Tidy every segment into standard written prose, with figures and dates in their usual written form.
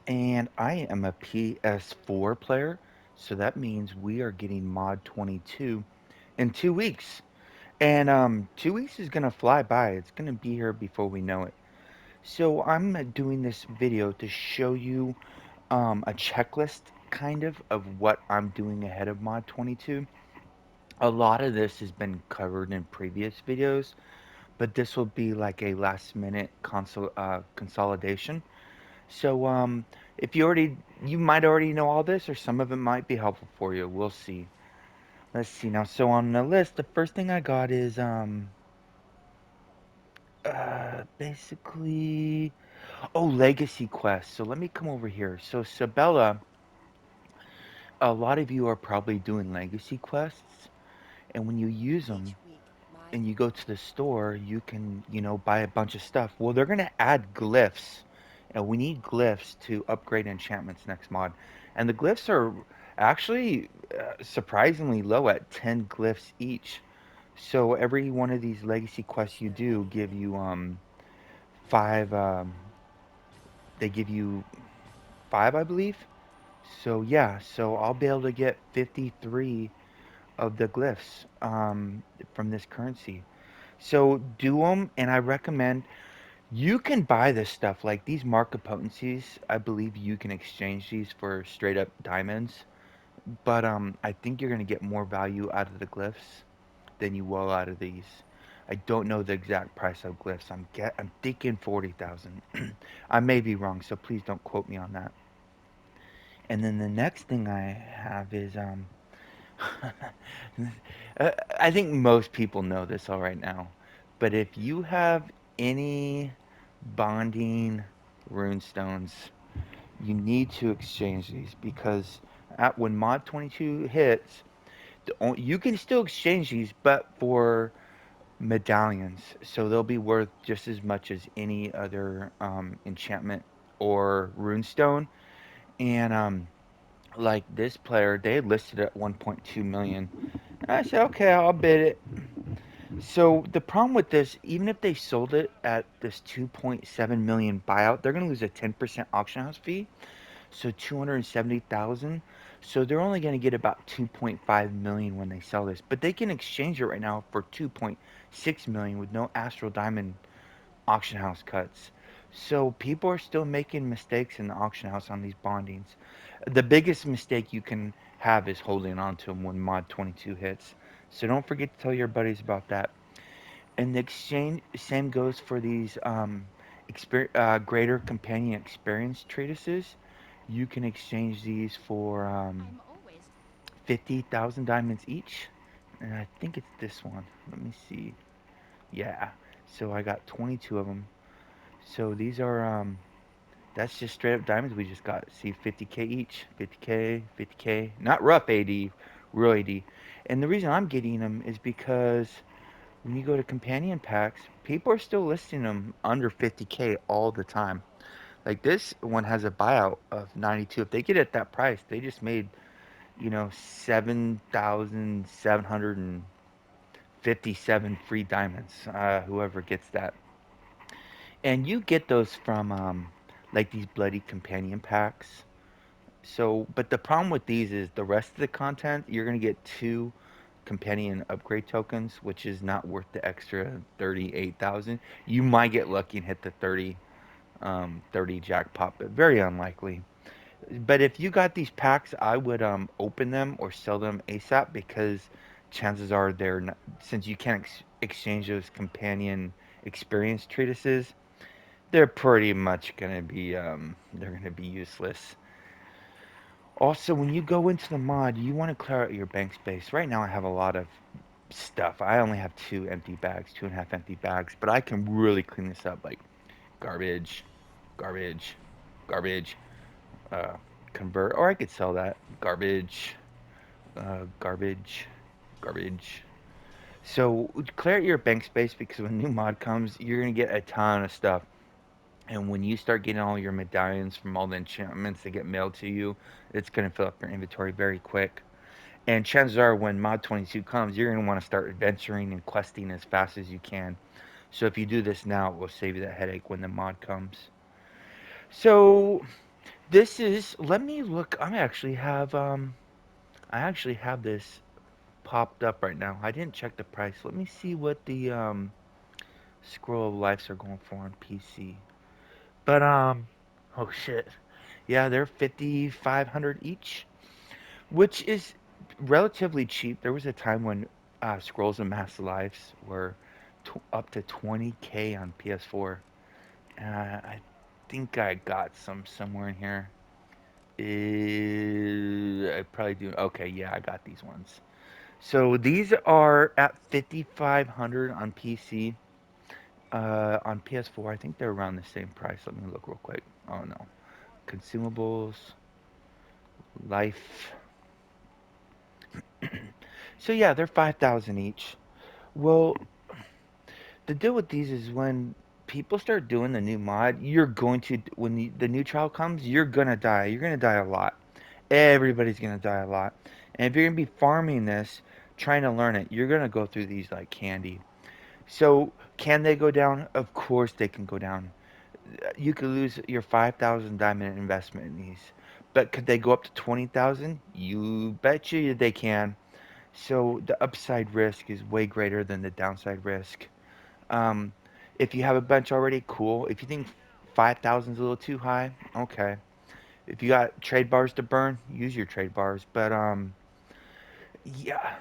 and I am a PS4 player, so that means we are getting Mod 22 in 2 weeks. And 2 weeks is gonna fly by. It's gonna be here before we know it. So I'm doing this video to show you a checklist of what I'm doing ahead of Mod 22. A lot of this has been covered in previous videos, but this will be like a last minute consolidation. So if you might already know all this, or some of it might be helpful for you. We'll see. Let's see now. So on the list, the first thing I got is basically, oh, legacy quest. So let me come over here. So Sabella, a lot of you are probably doing legacy quests, and when you use them and you go to the store, you can, buy a bunch of stuff. Well, they're gonna add glyphs, and we need glyphs to upgrade enchantments next mod. And the glyphs are actually surprisingly low at 10 glyphs each. So every one of these legacy quests you do give you five. They give you five, I believe. So yeah, so I'll be able to get 53 of the glyphs from this currency. So do them, and I recommend you can buy this stuff like these market potencies. I believe you can exchange these for straight up diamonds, but I think you're gonna get more value out of the glyphs than you will out of these. I don't know the exact price of glyphs. I'm thinking 40,000. I may be wrong, so please don't quote me on that. And then the next thing I have is I think most people know this all right now, but if you have any bonding runestones, you need to exchange these because when Mod 22 hits, you can still exchange these, but for medallions, so they'll be worth just as much as any other enchantment or runestone. And like this player, they had listed at 1.2 million. And I said, okay, I'll bid it. So the problem with this, even if they sold it at this 2.7 million buyout, they're going to lose a 10% auction house fee. So 270,000. So they're only going to get about 2.5 million when they sell this. But they can exchange it right now for 2.6 million with no Astral Diamond auction house cuts. So people are still making mistakes in the auction house on these bondings. The biggest mistake you can have is holding on to them when Mod 22 hits. So don't forget to tell your buddies about that. And the exchange same goes for these greater companion experience treatises. You can exchange these for 50,000 diamonds each. And I think it's this one. Let me see. Yeah. So I got 22 of them. So these are that's just straight up diamonds we just got. See, 50k each, 50k, 50k. Not rough AD, real AD. And the reason I'm getting them is because when you go to companion packs, people are still listing them under 50k all the time. Like this one has a buyout of 92. If they get it at that price, they just made 7,757 free diamonds. Whoever gets that, and you get those from like these bloody companion packs. So, but the problem with these is the rest of the content, you're going to get two companion upgrade tokens, which is not worth the extra 38,000. You might get lucky and hit the 30 jackpot, but very unlikely. But if you got these packs, I would open them or sell them ASAP because chances are they're not, since you can't exchange those companion experience treatises, they're pretty much gonna be they're gonna be useless. Also, when you go into the mod, you want to clear out your bank space. Right now, I have a lot of stuff. I only have two empty bags, two and a half empty bags, but I can really clean this up like garbage, garbage, garbage, uh, convert, or I could sell that. Garbage, garbage, garbage. So clear out your bank space because when new mod comes, you're going to get a ton of stuff. And when you start getting all your medallions from all the enchantments that get mailed to you, it's going to fill up your inventory very quick. And chances are, when Mod 22 comes, you're going to want to start adventuring and questing as fast as you can. So if you do this now, it will save you that headache when the mod comes. So This is. Let me look. I actually have this popped up right now. I didn't check the price. Let me see what the scroll of lives are going for on PC. But oh shit. Yeah, they're 5,500 each, which is relatively cheap. There was a time when scrolls of mass lives were up to 20K on PS4. I think I got some somewhere in here. I probably do. Okay, yeah, I got these ones. So these are at 5,500 on PC. On PS4, I think they're around the same price. Let me look real quick. Oh no, consumables, life. So yeah, they're 5,000 each. Well, the deal with these is when people start doing the new mod, you're going to when the new trial comes, you're gonna die. You're gonna die a lot. Everybody's gonna die a lot. And if you're gonna be farming this, trying to learn it, you're gonna go through these like candy. So can they go down? Of course they can go down. You could lose your 5,000 diamond investment in these. But could they go up to 20,000? You bet you they can. So the upside risk is way greater than the downside risk. Um, if you have a bunch already, cool. If you think 5,000 is a little too high, okay. If you got trade bars to burn, use your trade bars. But yeah,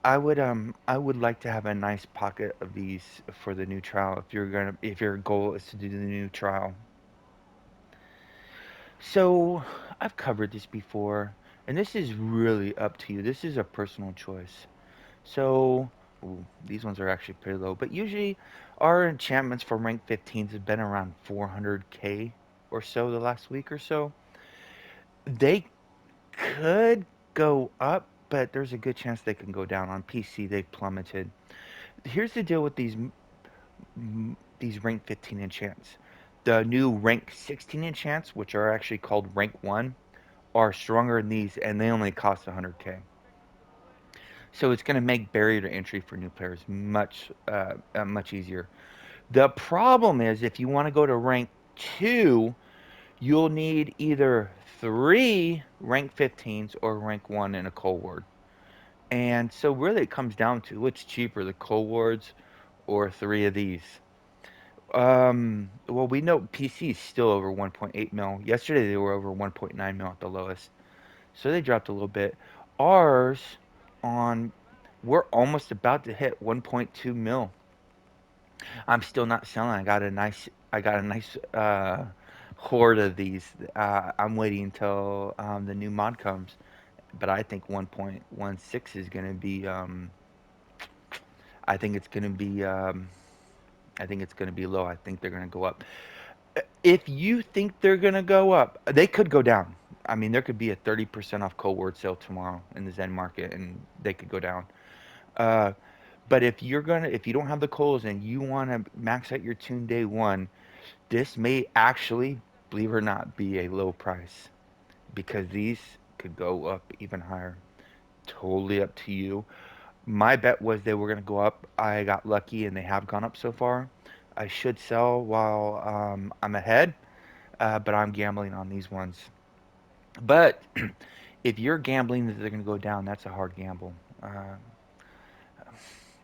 I would like to have a nice pocket of these for the new trial. If your goal is to do the new trial. So I've covered this before, and this is really up to you. This is a personal choice. So, ooh, these ones are actually pretty low, but usually our enchantments for rank 15s have been around 400k or so the last week or so. They could go up, but there's a good chance they can go down. On PC, they plummeted. Here's the deal with these rank 15 enchants. The new rank 16 enchants, which are actually called rank 1, are stronger than these, and they only cost 100k. So it's going to make barrier to entry for new players much easier. The problem is if you want to go to rank 2, you'll need either 3 rank 15s or rank 1 in a cold ward. And so really it comes down to what's cheaper, the cold wards or 3 of these. Well, we know PC is still over 1.8 mil. Yesterday they were over 1.9 mil at the lowest. So they dropped a little bit. Ours on we're almost about to hit 1.2 mil. I'm still not selling. I got a nice horde of these. I'm waiting until the new mod comes, but I think 1.16 is going to be I think it's going to be I think it's going to be low. I think they're going to go up. If you think they're going to go up, they could go down. I mean, there could be a 30% off cold word sale tomorrow in the Zen market, and they could go down. Uh, but if you don't have the coals and you want to max out your tune day one, this may actually, believe it or not, be a low price because these could go up even higher. Totally up to you. My bet was they were going to go up. I got lucky and they have gone up so far. I should sell while I'm ahead, but I'm gambling on these ones. But if you're gambling that they're going to go down, that's a hard gamble.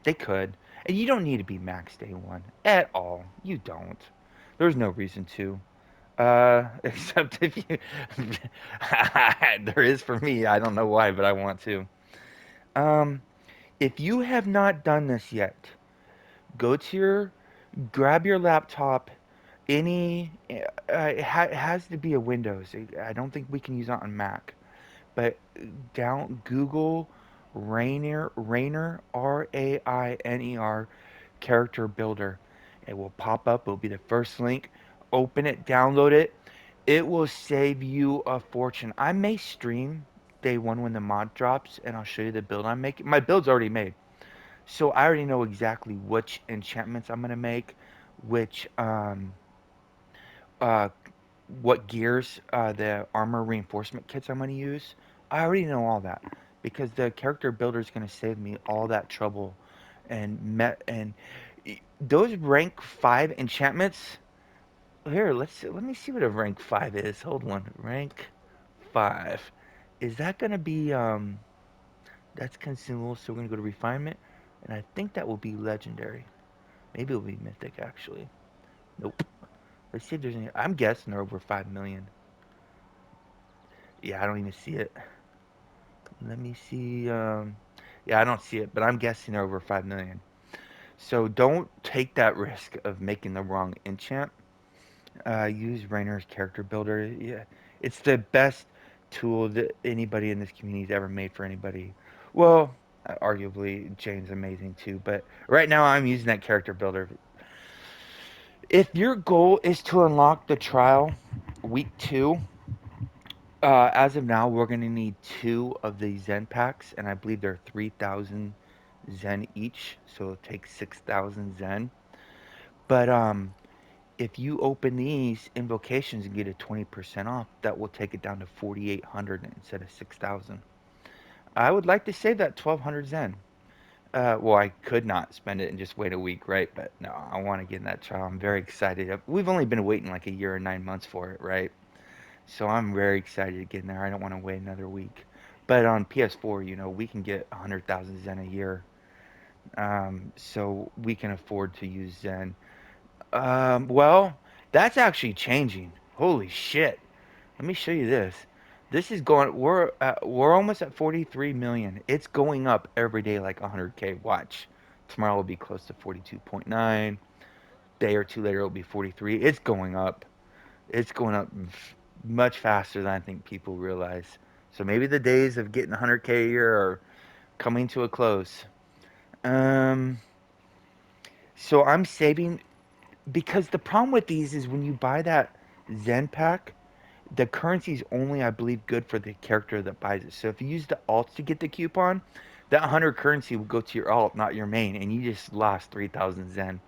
They could. And you don't need to be max day one at all. You don't. There's no reason to. Except if you. There is for me. I don't know why, but I want to. Um, if you have not done this yet, go to your. Grab your laptop. It has to be a Windows. I don't think we can use it on Mac. But down Google Rainer Rainer character builder. It will pop up. It'll be the first link. Open it, download it. It will save you a fortune. I may stream day one when the mod drops, and I'll show you the build I'm making. My build's already made, so I already know exactly which enchantments I'm gonna make, which uh, what gears, the armor reinforcement kits I'm going to use. I already know all that because the character builder is going to save me all that trouble and those rank 5 enchantments. Here, let me see what a rank 5 is. Hold on. Rank 5. Is that gonna be that's consumable, so we're gonna go to refinement, and I think that will be legendary. Maybe it'll be mythic actually. Nope. Let's see if there's any. I'm guessing they're over 5 million. Yeah, I don't even see it. Let me see. Yeah, I don't see it, but I'm guessing they're over 5 million. So don't take that risk of making the wrong enchant. Use Rainer's character builder. Yeah, it's the best tool that anybody in this community has ever made for anybody. Well, arguably Jane's amazing too, but right now I'm using that character builder. If your goal is to unlock the trial week 2, as of now, we're going to need 2 of the Zen packs, and I believe they're 3,000 Zen each, so it'll take 6,000 Zen. But if you open these invocations and get a 20% off, that will take it down to 4,800 instead of 6,000. I would like to save that 1,200 Zen. Well, I could not spend it and just wait a week, right? But no, I want to get in that trial. I'm very excited. We've only been waiting like a year and 9 months for it, right? So I'm very excited to get in there. I don't want to wait another week. But on PS4, we can get 100,000 Zen a year. So we can afford to use Zen. Well, that's actually changing. Holy shit. Let me show you this. This is going, we're almost at 43 million. It's going up every day like 100K. Watch. Tomorrow will be close to 42.9. Day or two later, it'll be 43. It's going up. It's going up much faster than I think people realize. So maybe the days of getting 100K a year are coming to a close. Um, so I'm saving because the problem with these is when you buy that Zen pack, the currency is only, I believe, good for the character that buys it. So if you use the alts to get the coupon, that 100 currency will go to your alt, not your main, and you just lost 3,000 Zen.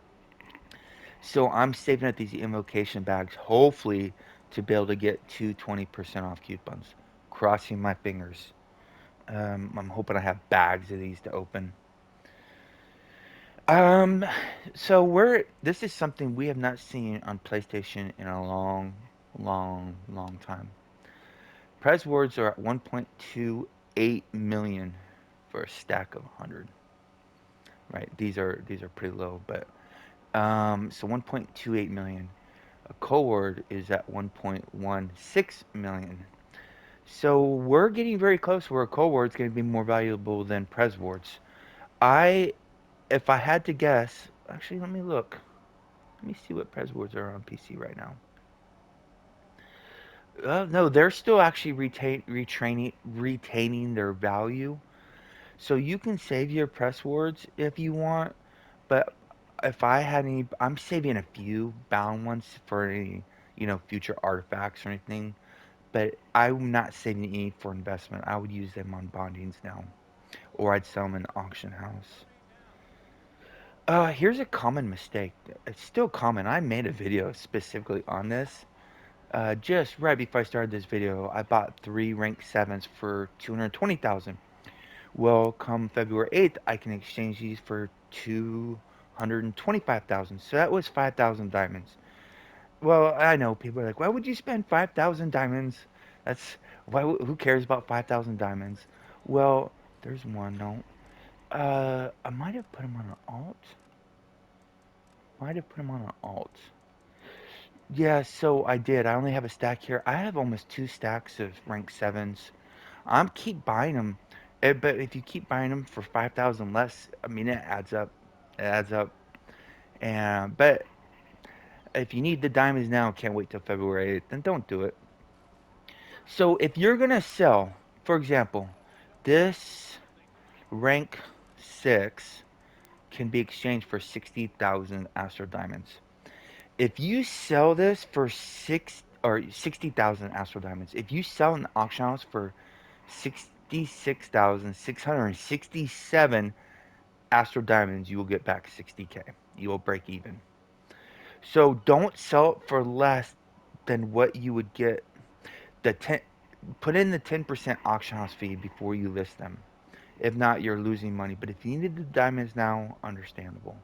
So I'm saving up these invocation bags, hopefully, to be able to get 2 20% off coupons. Crossing my fingers. I'm hoping I have bags of these to open. Um, so this is something we have not seen on PlayStation in a long, long, long time. Prize awards are at 1.28 million for a stack of 100. Right, these are pretty low, but so 1.28 million. A co-award is at 1.16 million. So we're getting very close where a co-award is going to be more valuable than Prez awards. I, if I had to guess, actually let me look. Let me see what Prez awards are on PC right now. No, they're still actually retaining their value. So you can save your press words if you want, but if I had any, I'm saving a few bound ones for any, future artifacts or anything. But I'm not saving any for investment. I would use them on bondings now, or I'd sell them in the auction house. Here's a common mistake. It's still common. I made a video specifically on this. Just right before I started this video, I bought 3 rank 7s for 220,000. Well, come February 8th, I can exchange these for 225,000. So that was 5,000 diamonds. Well, I know people are like, why would you spend 5,000 diamonds? That's who cares about 5,000 diamonds? Well, there's one. No, I might have put him on an alt. Might have put him on an alt. Yeah, so I did. I only have a stack here. I have almost 2 stacks of rank 7s. I'm keep buying them, but if you keep buying them for 5,000 less, I mean it adds up. It adds up. And but if you need the diamonds now, can't wait till February 8th, then don't do it. So if you're gonna sell, for example, this rank 6 can be exchanged for 60,000 Astro Diamonds. If you sell this for 60,000 Astro Diamonds, if you sell in the auction house for 66,667 Astro Diamonds, you will get back 60K. You will break even. So don't sell it for less than what you would get. The 10, put in the 10% auction house fee before you list them. If not, you're losing money. But if you need the diamonds now, understandable.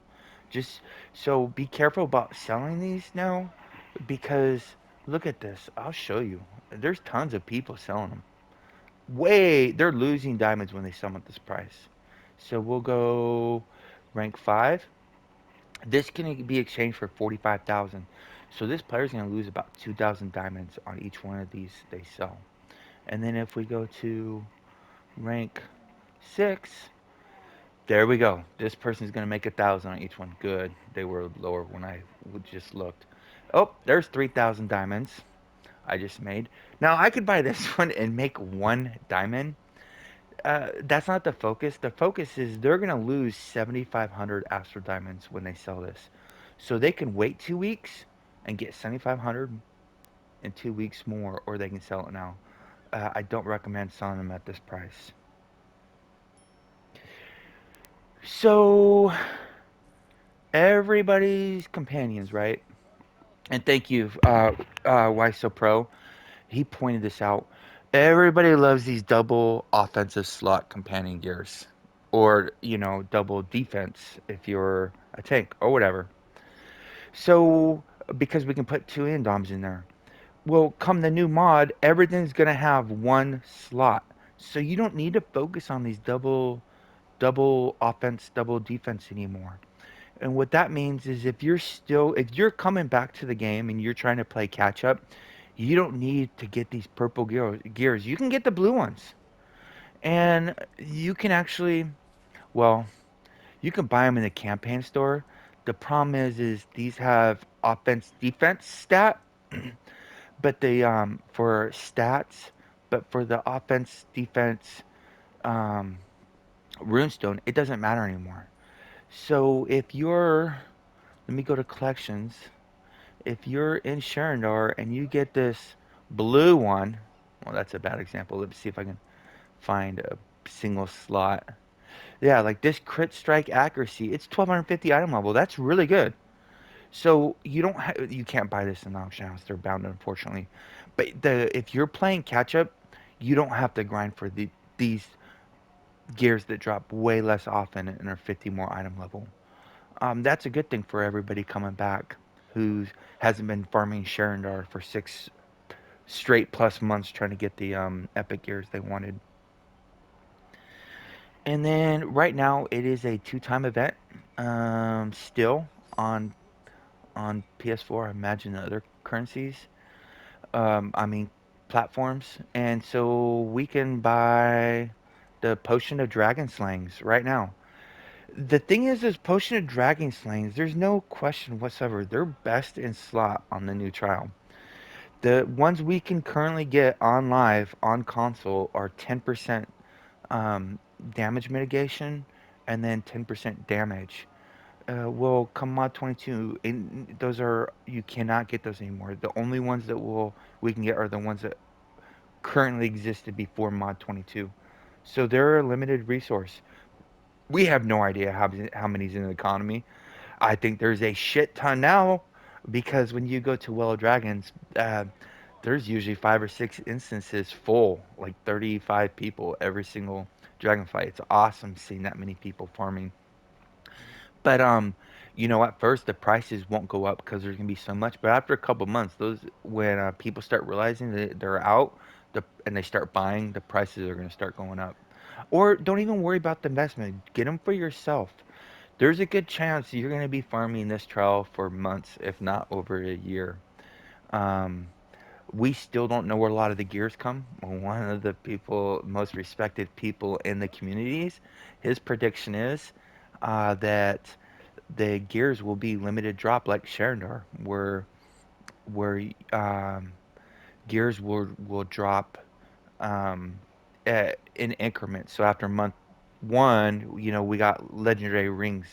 Just so be careful about selling these now. because look at this. I'll show you. There's tons of people selling them. Way they're losing diamonds when they sell them at this price. So we'll go rank 5. This can be exchanged for 45,000. So this player's going to lose about 2,000 diamonds on each one of these they sell. And then if we go to rank 6, there we go. This person's going to make 1,000 on each one. Good. They were lower when I just looked. Oh, there's 3,000 diamonds I just made. Now I could buy this one and make 1 diamond. That's not the focus. The focus is they're going to lose 7,500 Astro Diamonds when they sell this. So they can wait 2 weeks and get 7,500 in 2 weeks more, or they can sell it now. I don't recommend selling them at this price. So everybody's companions, right? And thank you, Why So Pro. He pointed this out. Everybody loves these double offensive slot companion gears, or double defense if you're a tank or whatever. So because we can put 2 endoms in there. Well, come the new mod, everything's gonna have 1 slot, so you don't need to focus on these double offense, double defense anymore. And what that means is if you're coming back to the game and you're trying to play catch up, you don't need to get these purple gears. You can get the blue ones. And you can actually, well, you can buy them in the campaign store. The problem is these have offense defense stat, but they for stats, but for the offense defense um runestone, it doesn't matter anymore. So if you're, let me go to collections. If you're in Sharandar and you get this blue one, well, that's a bad example. Let's see if I can find a single slot. Yeah, like this crit strike accuracy, it's 1250 item level. That's really good. So you can't buy this in the auction house. They're bound, unfortunately. But if you're playing catch up, you don't have to grind for these gears that drop way less often and are 50 more item level. That's a good thing for everybody coming back who hasn't been farming Sharandar for 6 straight plus months trying to get the epic gears they wanted. And then right now it is a 2 time event. Still on PS4. I imagine the other currencies. I mean platforms. And so we can buy the Potion of Dragon Slayings right now. The thing is Potion of Dragon Slayings, there's no question whatsoever. They're best in slot on the new trial. The ones we can currently get on live on console are 10% um, damage mitigation and then 10% damage. Well, come mod 22, those are, you cannot get those anymore. The only ones that we can get are the ones that currently existed before mod 22. So they're a limited resource. We have no idea how many's in the economy. I think there's a shit ton now because when you go to Well of Dragons, there's usually 5 or 6 instances full, like 35 people every single dragonflight. It's awesome seeing that many people farming. But at first the prices won't go up because there's gonna be so much. But after a couple months, those when people start realizing that they're out, and they start buying, the prices are gonna start going up. Or don't even worry about the investment. Get them for yourself. There's a good chance you're gonna be farming this trial for months, if not over a year. Um, we still don't know where a lot of the gears come. One of the most respected people in the communities, his prediction is that the gears will be limited drop like Sharandar, where gears will drop um, in increments. So after month 1, we got legendary rings.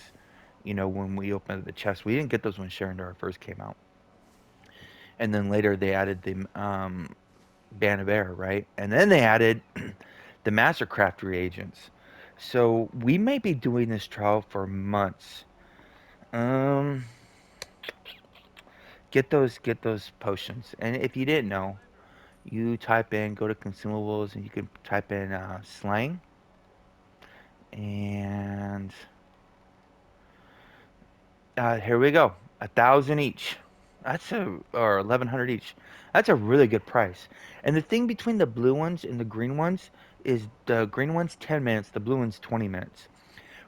When we opened the chest, we didn't get those when Sharandar first came out, and then later they added the Band of Air, right? And then they added the Mastercraft reagents. So we may be doing this trial for months. Um, get those potions. And if you didn't know, you go to consumables, and you can type in slang, and here we go, 1,000 each. That's a or 1,100 each. That's a really good price. And the thing between the blue ones and the green ones is the green one's 10 minutes, the blue one's 20 minutes.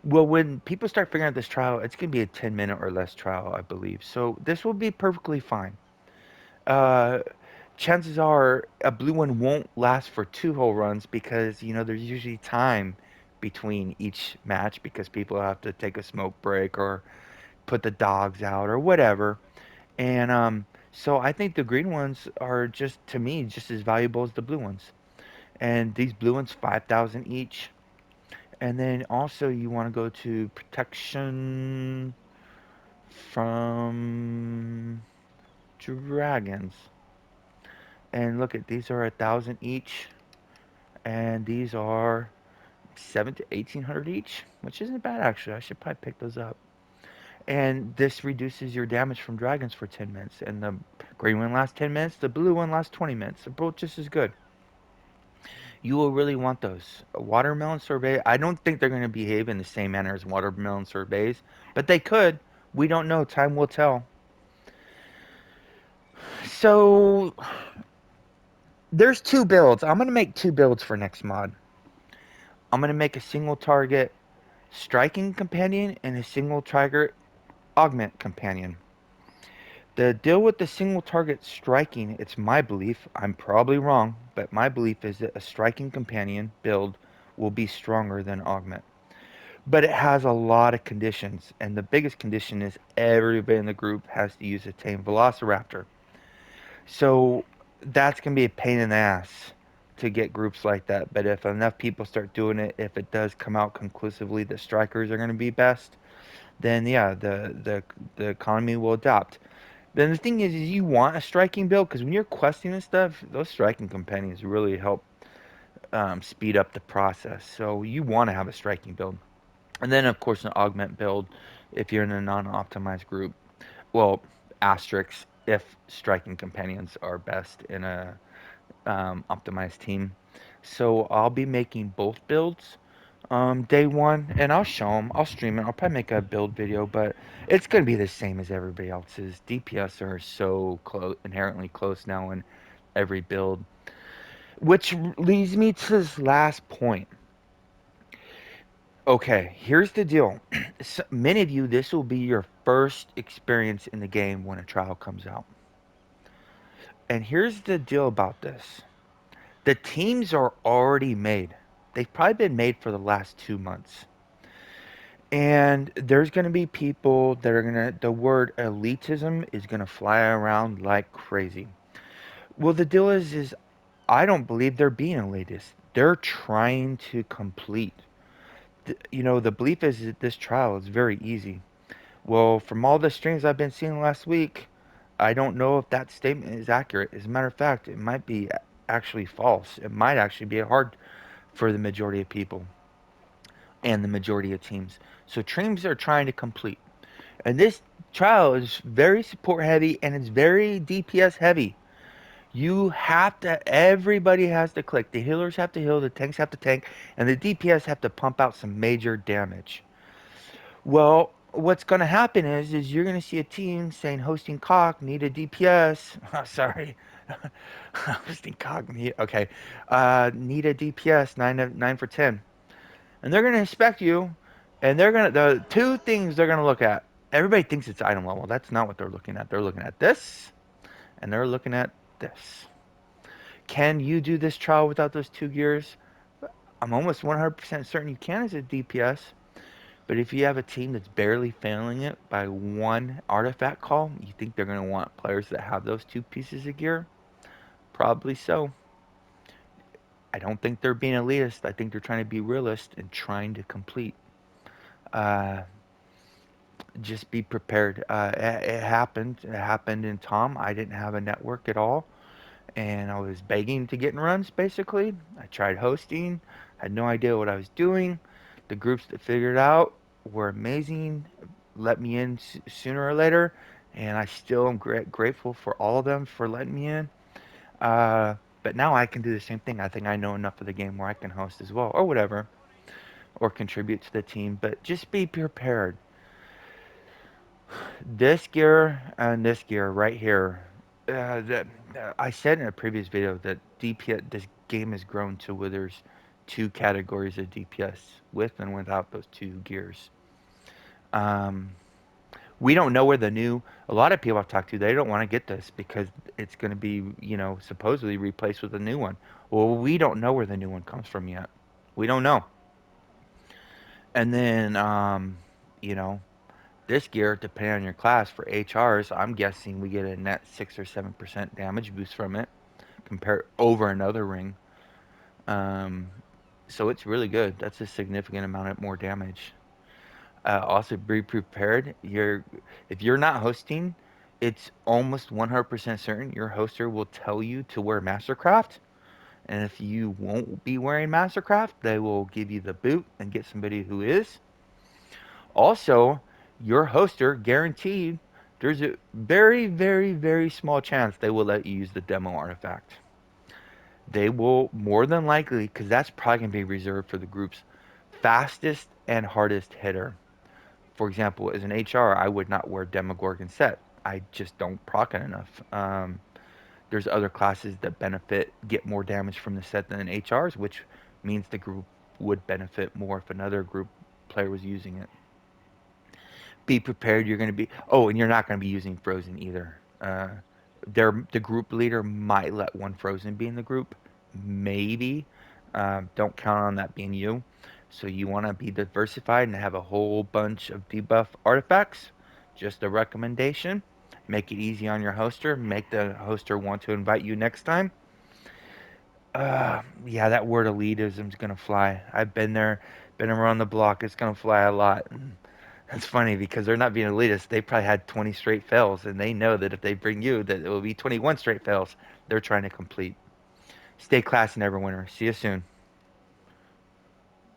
Well, when people start figuring out this trial, it's going to be a 10-minute or less trial, I believe. So this will be perfectly fine. Uh, Chances are a blue one won't last for two whole runs because, there's usually time between each match because people have to take a smoke break or put the dogs out or whatever. And so I think the green ones are just, to me, just as valuable as the blue ones. And these blue ones, 5,000 each. And then also you want to go to protection from dragons. And look at these are 1,000 each, and these are seven to 1,800 each, which isn't bad actually. I should probably pick those up. And this reduces your damage from dragons for 10 minutes. And the green one lasts 10 minutes, the blue one lasts 20 minutes. They're both just as good. You will really want those. A watermelon sorbet, I don't think they're going to behave in the same manner as watermelon sorbets, but they could. We don't know. Time will tell. So there's two builds. I'm going to make two builds for next mod. I'm going to make a single target striking companion and a single target augment companion. The deal with the single target striking, it's my belief, I'm probably wrong, but my belief is that a striking companion build will be stronger than augment. But it has a lot of conditions, and the biggest condition is everybody in the group has to use a tame velociraptor. So that's going to be a pain in the ass to get groups like that. But if enough people start doing it, if it does come out conclusively that strikers are going to be best, then yeah, the economy will adopt. Then the thing is you want a striking build because when you're questing and stuff, those striking companions really help speed up the process. So you want to have a striking build, and then of course an augment build if you're in a non-optimized group. Well, asterisks if striking companions are best in a optimized team. So I'll be making both builds day one, and I'll show them. I'll stream it. I'll probably make a build video, but it's going to be the same as everybody else's. DPS are so close, inherently close now in every build, which leads me to this last point. Okay, here's the deal. So, many of you, this will be your first experience in the game when a trial comes out. And here's the deal about this. The teams are already made. They've probably been made for the last 2 months. And there's going to be people that are going to, the word elitism is going to fly around like crazy. Well, the deal is I don't believe they're being elitist. They're trying to complete. The belief is that this trial is very easy. Well, from all the streams I've been seeing last week, I don't know if that statement is accurate. As a matter of fact, it might be actually false. It might actually be hard for the majority of people and the majority of teams. So teams are trying to complete. And this trial is very support heavy and it's very DPS heavy. You have to, everybody has to click. The healers have to heal, the tanks have to tank, and the DPS have to pump out some major damage. Well, what's going to happen is you're going to see a team saying hosting cock need a DPS. Oh, sorry, hosting cock need okay, need a DPS 9 for 10, and they're going to inspect you, and they're going to the two things they're going to look at. Everybody thinks it's item level. That's not what they're looking at. They're looking at this, and they're looking at this. Can you do this trial without those two gears? I'm almost 100% certain you can as a DPS. But if you have a team that's barely failing it by one artifact call, you think they're going to want players that have those two pieces of gear? Probably so. I don't think they're being elitist. I think they're trying to be realist and trying to complete. Uh, just be prepared. It happened. It happened in Tom. I didn't have a network at all, and I was begging to get in runs. Basically, I tried hosting. Had no idea what I was doing. The groups that figured it out were amazing. Let me in sooner or later, and I still am grateful for all of them for letting me in. Uh, but now I can do the same thing. I think I know enough of the game where I can host as well, or whatever, or contribute to the team. But just be prepared. This gear and this gear right here. I said in a previous video that DPS, this game has grown to where there's two categories of DPS, with and without those two gears. Um, we don't know where the new. A lot of people I've talked to, they don't want to get this because it's going to be, supposedly replaced with a new one. Well, we don't know where the new one comes from yet. We don't know. And then, you know, this gear, depending on your class, for HRs, I'm guessing we get a net 6 or 7% damage boost from it, compared over another ring. Um, so it's really good. That's a significant amount of more damage. Also, be prepared. If you're not hosting, it's almost 100% certain your hoster will tell you to wear Mastercraft. And if you won't be wearing Mastercraft, they will give you the boot and get somebody who is. Also, your hoster guaranteed there's a very, very, very small chance they will let you use the demo artifact. They will more than likely, because that's probably going to be reserved for the group's fastest and hardest hitter. For example, as an HR, I would not wear Demogorgon set. I just don't proc it enough. There's other classes that get more damage from the set than HRs, which means the group would benefit more if another group player was using it. Be prepared. You're going to be. Oh, and you're not going to be using Frozen either. The group leader might let one Frozen be in the group, maybe. Don't count on that being you. So you want to be diversified and have a whole bunch of debuff artifacts. Just a recommendation. Make it easy on your hoster. Make the hoster want to invite you next time. Yeah, that word elitism is gonna fly. I've been there, been around the block. It's gonna fly a lot. And that's funny because they're not being elitist. They probably had 20 straight fails, and they know that if they bring you, that it will be 21 straight fails. They're trying to complete. Stay classy, Neverwinter. See you soon.